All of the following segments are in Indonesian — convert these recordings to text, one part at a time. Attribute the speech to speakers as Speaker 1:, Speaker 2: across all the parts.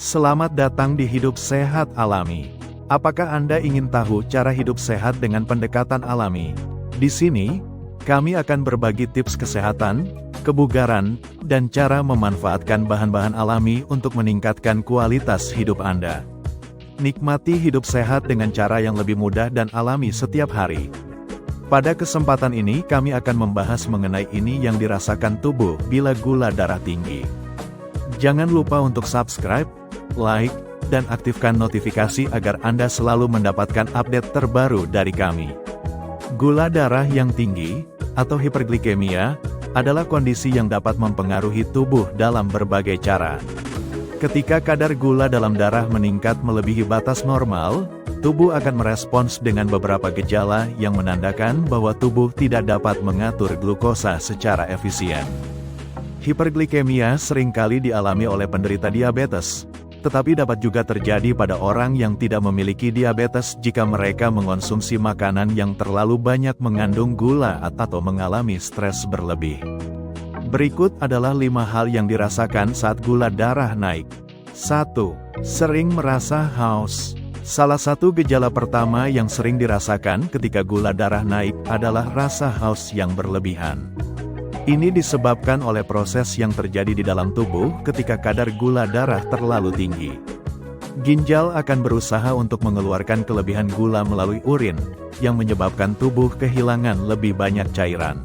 Speaker 1: Selamat datang di Hidup Sehat Alami. Apakah Anda ingin tahu cara hidup sehat dengan pendekatan alami? Di sini, kami akan berbagi tips kesehatan, kebugaran, dan cara memanfaatkan bahan-bahan alami untuk meningkatkan kualitas hidup Anda. Nikmati hidup sehat dengan cara yang lebih mudah dan alami setiap hari. Pada kesempatan ini kami akan membahas mengenai ini yang dirasakan tubuh bila gula darah tinggi. Jangan lupa untuk subscribe, like, dan aktifkan notifikasi agar Anda selalu mendapatkan update terbaru dari kami. Gula darah yang tinggi, atau hiperglikemia, adalah kondisi yang dapat mempengaruhi tubuh dalam berbagai cara. Ketika kadar gula dalam darah meningkat melebihi batas normal, tubuh akan merespons dengan beberapa gejala yang menandakan bahwa tubuh tidak dapat mengatur glukosa secara efisien. Hiperglikemia seringkali dialami oleh penderita diabetes, tetapi dapat juga terjadi pada orang yang tidak memiliki diabetes jika mereka mengonsumsi makanan yang terlalu banyak mengandung gula atau mengalami stres berlebih. Berikut adalah 5 hal yang dirasakan saat gula darah naik. 1. Sering merasa haus. Salah satu gejala pertama yang sering dirasakan ketika gula darah naik adalah rasa haus yang berlebihan. Ini disebabkan oleh proses yang terjadi di dalam tubuh ketika kadar gula darah terlalu tinggi. Ginjal akan berusaha untuk mengeluarkan kelebihan gula melalui urin, yang menyebabkan tubuh kehilangan lebih banyak cairan.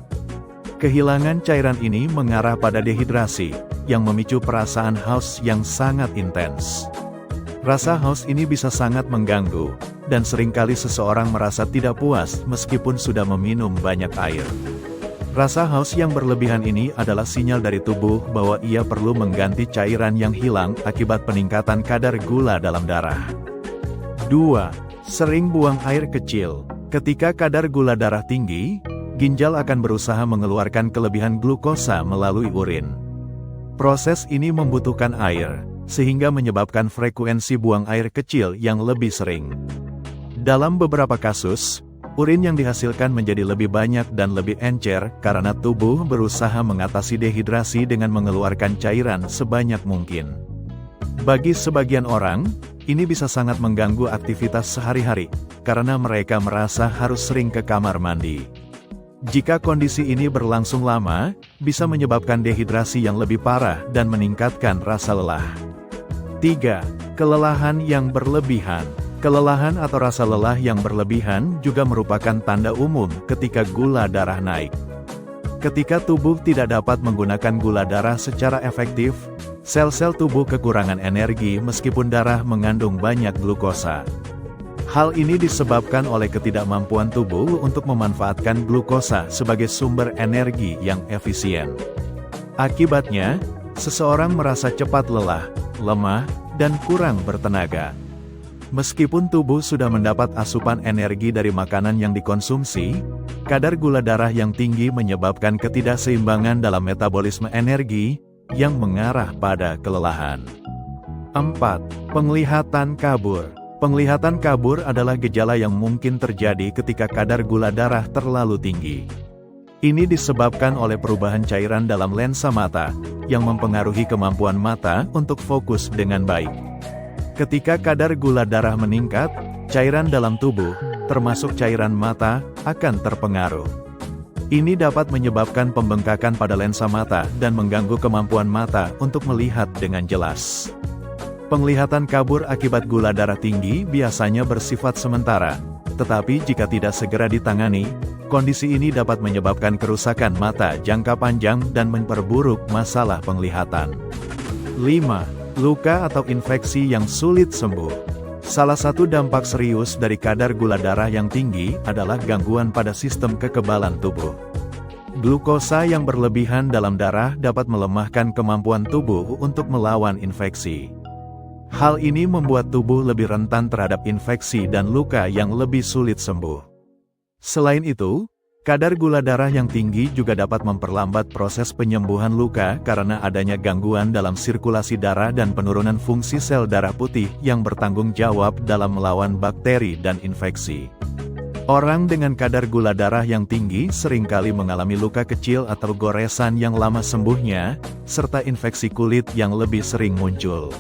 Speaker 1: Kehilangan cairan ini mengarah pada dehidrasi, yang memicu perasaan haus yang sangat intens. Rasa haus ini bisa sangat mengganggu, dan seringkali seseorang merasa tidak puas meskipun sudah meminum banyak air. Rasa haus yang berlebihan ini adalah sinyal dari tubuh bahwa ia perlu mengganti cairan yang hilang akibat peningkatan kadar gula dalam darah. 2. Sering buang air kecil. Ketika kadar gula darah tinggi, ginjal akan berusaha mengeluarkan kelebihan glukosa melalui urin. Proses ini membutuhkan air, sehingga menyebabkan frekuensi buang air kecil yang lebih sering. Dalam beberapa kasus, urin yang dihasilkan menjadi lebih banyak dan lebih encer karena tubuh berusaha mengatasi dehidrasi dengan mengeluarkan cairan sebanyak mungkin. Bagi sebagian orang, ini bisa sangat mengganggu aktivitas sehari-hari, karena mereka merasa harus sering ke kamar mandi. Jika kondisi ini berlangsung lama, bisa menyebabkan dehidrasi yang lebih parah dan meningkatkan rasa lelah. 3. Kelelahan yang berlebihan. Kelelahan atau rasa lelah yang berlebihan juga merupakan tanda umum ketika gula darah naik. Ketika tubuh tidak dapat menggunakan gula darah secara efektif, sel-sel tubuh kekurangan energi meskipun darah mengandung banyak glukosa. Hal ini disebabkan oleh ketidakmampuan tubuh untuk memanfaatkan glukosa sebagai sumber energi yang efisien. Akibatnya, seseorang merasa cepat lelah, lemah, dan kurang bertenaga. Meskipun tubuh sudah mendapat asupan energi dari makanan yang dikonsumsi, kadar gula darah yang tinggi menyebabkan ketidakseimbangan dalam metabolisme energi, yang mengarah pada kelelahan. 4. Penglihatan kabur. Penglihatan kabur adalah gejala yang mungkin terjadi ketika kadar gula darah terlalu tinggi. Ini disebabkan oleh perubahan cairan dalam lensa mata, yang mempengaruhi kemampuan mata untuk fokus dengan baik. Ketika kadar gula darah meningkat, cairan dalam tubuh, termasuk cairan mata, akan terpengaruh. Ini dapat menyebabkan pembengkakan pada lensa mata dan mengganggu kemampuan mata untuk melihat dengan jelas. Penglihatan kabur akibat gula darah tinggi biasanya bersifat sementara, tetapi jika tidak segera ditangani, kondisi ini dapat menyebabkan kerusakan mata jangka panjang dan memperburuk masalah penglihatan. 5. Luka atau infeksi yang sulit sembuh. Salah satu dampak serius dari kadar gula darah yang tinggi adalah gangguan pada sistem kekebalan tubuh. Glukosa yang berlebihan dalam darah dapat melemahkan kemampuan tubuh untuk melawan infeksi. Hal ini membuat tubuh lebih rentan terhadap infeksi dan luka yang lebih sulit sembuh. Selain itu, kadar gula darah yang tinggi juga dapat memperlambat proses penyembuhan luka karena adanya gangguan dalam sirkulasi darah dan penurunan fungsi sel darah putih yang bertanggung jawab dalam melawan bakteri dan infeksi. Orang dengan kadar gula darah yang tinggi seringkali mengalami luka kecil atau goresan yang lama sembuhnya, serta infeksi kulit yang lebih sering muncul.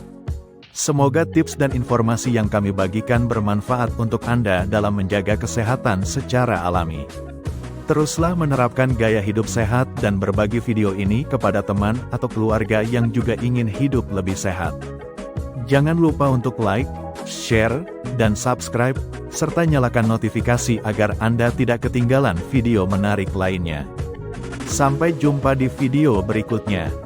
Speaker 1: Semoga tips dan informasi yang kami bagikan bermanfaat untuk Anda dalam menjaga kesehatan secara alami. Teruslah menerapkan gaya hidup sehat dan berbagi video ini kepada teman atau keluarga yang juga ingin hidup lebih sehat. Jangan lupa untuk like, share, dan subscribe, serta nyalakan notifikasi agar Anda tidak ketinggalan video menarik lainnya. Sampai jumpa di video berikutnya.